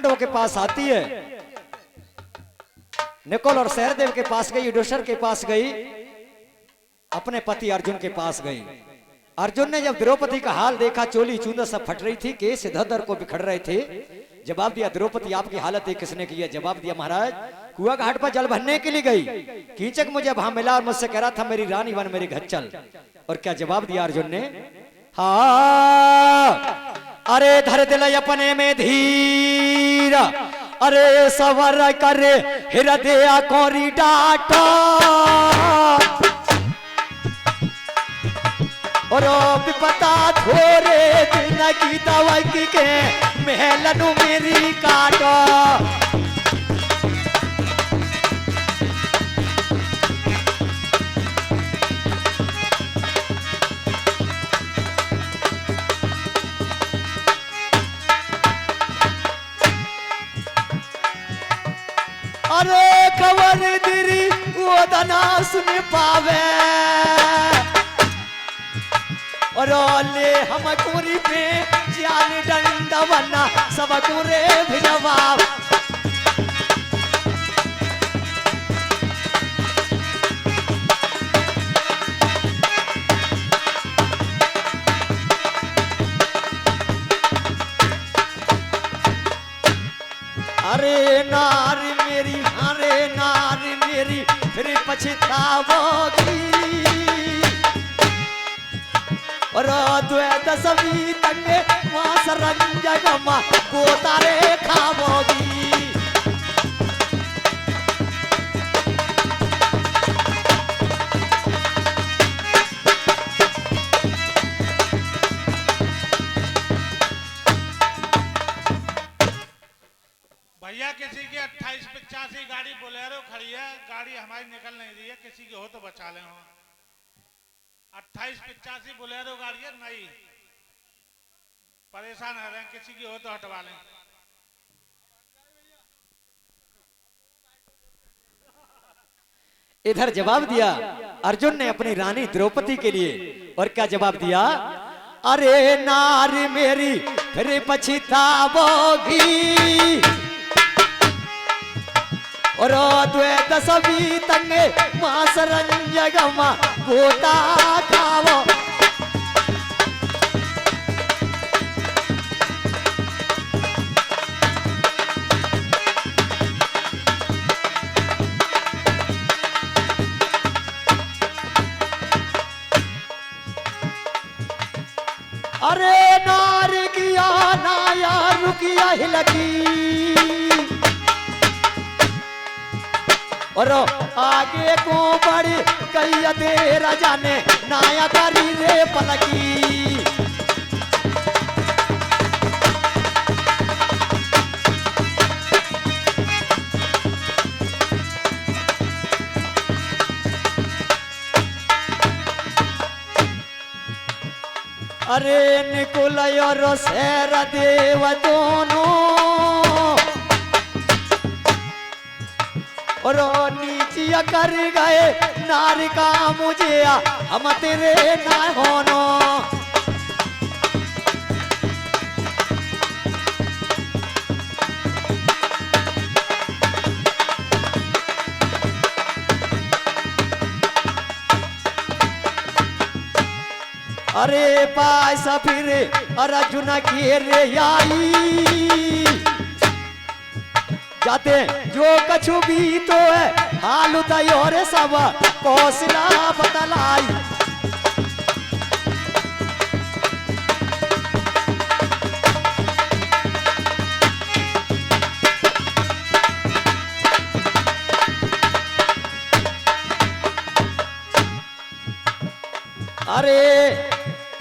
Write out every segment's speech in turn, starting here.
पांडवों के पास आती है, निकोल और सहदेव के पास गई, युधिष्ठिर के पास गई, अपने पति अर्जुन के पास गई। अर्जुन ने जब द्रौपदी का हाल देखा, चोली चूंदा सब फट रही थी, केस इधर को बिखर रहे थे, जवाब दिया, द्रौपदी आपकी हालत है किसने की है? जवाब दिया, महाराज कुआ घाट पर जल भरने के लिए गई, कीचक मुझे वहां मिला और मुझसे कह रहा था मेरी रानी बन, मेरे घर चल। और क्या जवाब दिया अर्जुन ने? हाँ, अरे धर दिल अपने में धीर, अरे सवर करे हृदय कोरी डाटा, और विपता थोरे दिन की दवाई की के महलनु मेरी काटो। अरे खबर दिरी वो दना सुन पावे, और ले हम कुरी पे जान डंड बना सब कुरे भिजवा। अरे नारी मेरी, अरे नारी मेरी फिर पछतावोगी, और द्वैत सभी तंगे मां सरंजग मां गोतारे खावोगी। भैया किसी की 2885 गाड़ी बोलेरो खड़ी है, गाड़ी हमारी निकल नहीं रही है, किसी की हो तो बचा लें। 2885 बोलेरो गाड़ी है नई, परेशान हो रहे हैं, किसी की हो तो हटवा लें। इधर जवाब दिया अर्जुन ने अपनी रानी द्रौपदी के लिए, और क्या जवाब दिया? अरे नारी मेरी फिर पछतावोगी, और द्वैत सभी तंगे मां सरंजग मां गोता खावो। अरे नार किया नाया रुकिया हिलकी, और आगे को बढ़ गई तेरा जाने नाया करी रे पलकी। अरे निकुल और सहदेव दोनों, और नीचे कर गए नारी का मुझे हम तेरे ना होनो। अरे पास फिर अर्जुन की रे आई, जाते जो कछु भी तो है हालु तयोर सब कौशला बतलाई। अरे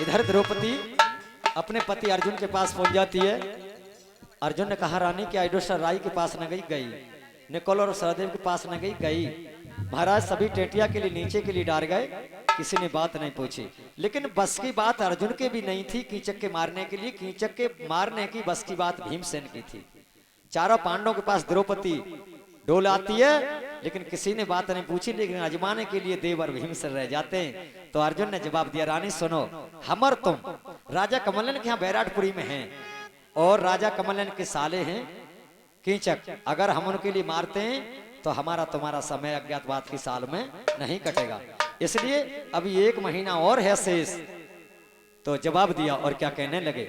इधर द्रौपदी अपने पति अर्जुन के पास पहुंच जाती है। अर्जुन ने कहा, रानी क्या युधिष्ठिर राय के पास न गई? गई। निकोल और सहदेव के पास न गई? गई। महाराज सभी टेटिया के लिए नीचे के लिए डार गए, किसी ने बात नहीं पूछी। लेकिन बस की बात अर्जुन के भी नहीं थी कीचक के मारने के लिए, कीचक के मारने की बस की बात भीमसेन की थी। चारों पांडवों के पास द्रौपदी डोल आती है, लेकिन किसी ने बात नहीं पूछी। लेकिन आजमाने के लिए देव और भीमसेन रह जाते हैं। तो अर्जुन ने जवाब दिया, रानी सुनो, हमर तुम राजा कमलन के यहाँ बैराटपुरी में हैं, और राजा कमलन के साले हैं, कीचक, अगर हम उनके लिए मारते हैं तो हमारा तुम्हारा समय अज्ञातवास की साल में नहीं कटेगा, इसलिए अभी 1 महीना और है शेष। तो जवाब दिया और क्या कहने लगे,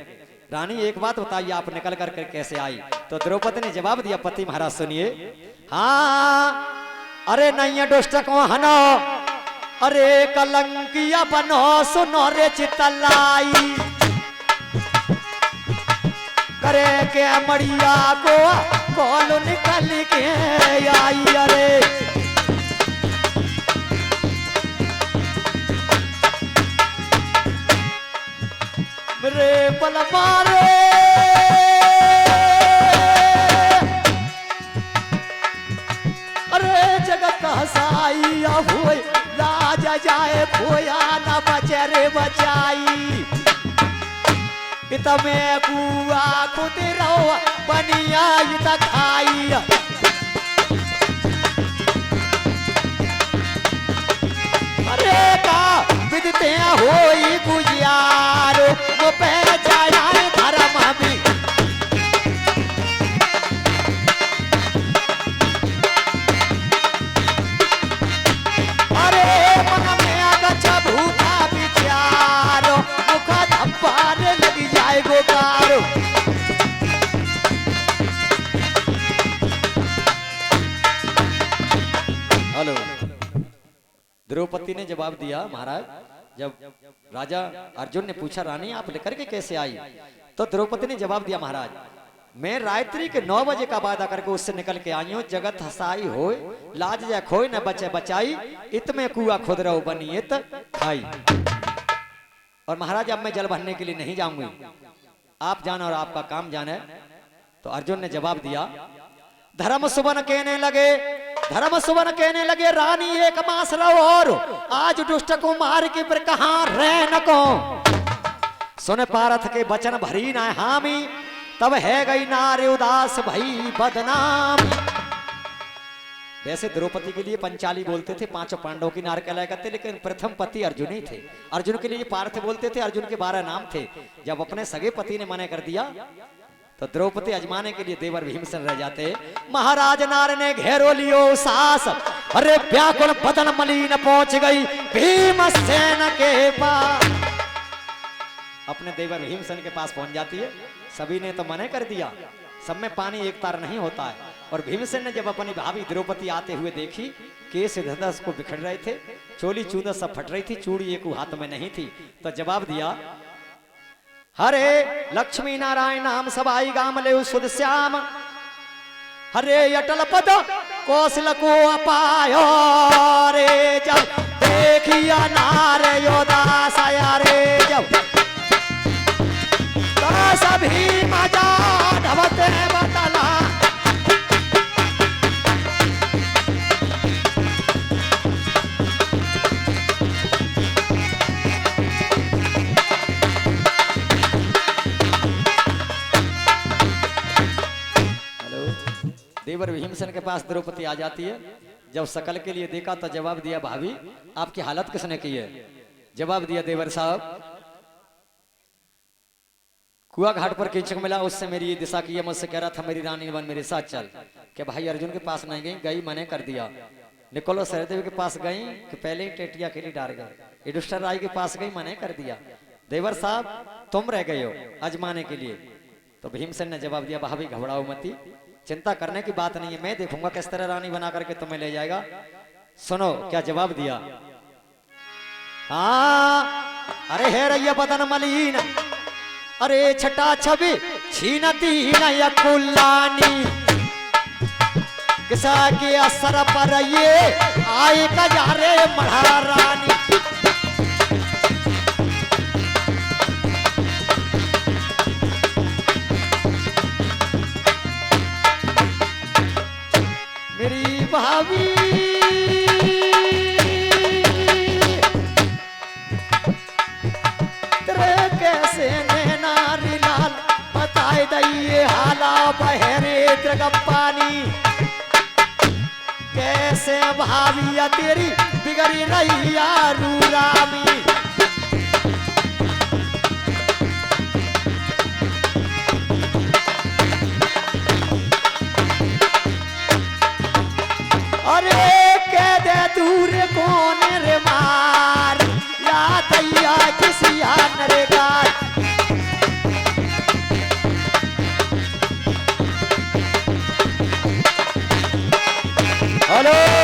रानी एक बात बताइए आप निकल कर कैसे आई? तो द्रौपदी ने जवाब दिया, पति महाराज सुनिए। हाँ, अरे नहीं दुष्ट को हनो, अरे कलंकिया बनो सुनो रे चितलाई, करे के मड़िया को कॉल निकल के आई। अरे मेरे बल मारे, अरे जगत हसाई हुए लाज जाए खोया न बचे रे बचाई, इतमे कुआ खुद रहो बनिया इत खाई। अरे का विदते होई गुजियारो वो पे जाए धर्म भी, अरे मन में अगच भूखा विचारो मुख धब्बार लग जाए गोकारो। हेलो, द्रौपदी ने जवाब दिया, महाराज जब राजा अर्जुन ने पूछा रानी आप लेकर के कैसे आई, तो द्रौपदी ने जवाब दिया, महाराज मैं रात्रि के 9 बजे का वादा करके उससे निकल के आई हूँ, जगत हसाई होए लाज जा खोए न बचे बचाई, इत में कुआ खुद रहो बनी इत खाई। और महाराज अब मैं जल भरने के लिए नहीं जाऊंगी, आप जान और आपका काम जाने। तो अर्जुन ने जवाब दिया, धर्म सुबन कहने लगे, धर्म सुबन कहने लगे रानी 1 मास रहो और आज दुष्ट को मार के फिर कहां रह न को, सुन पारथ के वचन भरी ना हामी, तब है गई नारे उदास भई बदनाम। वैसे द्रौपदी के लिए पंचाली बोलते थे, 5 पांडवों की नार कहलाया करते, लेकिन प्रथम पति अर्जुन ही थे। अर्जुन के लिए पार्थ बोलते थे, अर्जुन के 12 नाम थे। जब अपने सगे पति ने मना कर दिया तो द्रौपदी अजमाने के लिए देवर भीमसेन रह जाते। महाराज नार ने घेरो लियो सास, अरे व्याकुल बदन मलिन पहुंच गई भीमसेन के पास, अपने देवर भीमसेन के पास पहुंच जाती है। सभी ने तो मना कर दिया, सब में पानी एक तार नहीं होता है। और भीमसेन ने जब अपनी भाभी द्रौपदी आते हुए देखी, केस धनुष को बिखर रहे थे, चोली चूंदा सब फट रही थी, चूड़ी एक हाथ में नहीं थी, तो जवाब दिया, हरे लक्ष्मी नारायण नाम सबाई गाम ले सुध श्याम, हरे अटल पद कौशल को अपायो रे, जब देखिया नार योदास रे, जब सभी मजा ढबते बतला। देवर भीमसेन के पास द्रौपदी आ जाती है। जब सकल के लिए देखा तो जवाब दिया, भाभी आपकी हालत किसने की है? जवाब दिया, देवर साहब कुआ घाट पर कीचक मिला, उससे मेरी ये दिशा की है, मुझसे कह रहा था मेरी रानी बन मेरे साथ चल, कि भाई अर्जुन के पास नहीं गई, गई मने कर दिया। निकोलो सहदेव के पास गई कि पहले ही टेटिया के लिए डार गए, युधिष्ठिर राय के पास गई, मने कर दिया। देवर साहब तुम रह गए हो अजमाने के लिए। तो भीमसेन ने जवाब दिया, भाभी घबराओ मती, चिंता करने की बात नहीं है, मैं देखूंगा किस तरह रानी बना करके तुम्हें ले जाएगा। सुनो क्या जवाब दिया, हाँ अरे है रैया बदन मलिन, अरे छटा छवि छीनती न कुल्लानी, किसा के असर पर ये आए का यारे मढ़ा रानी। मेरी भाभी तेरे कैसे नारी लाल बताए दइए हाला बहरे पानी, कैसे भाविया तेरी बिगड़ी रही रूरामी। कौन रे मार या दैया किसिया नरेगा। हेलो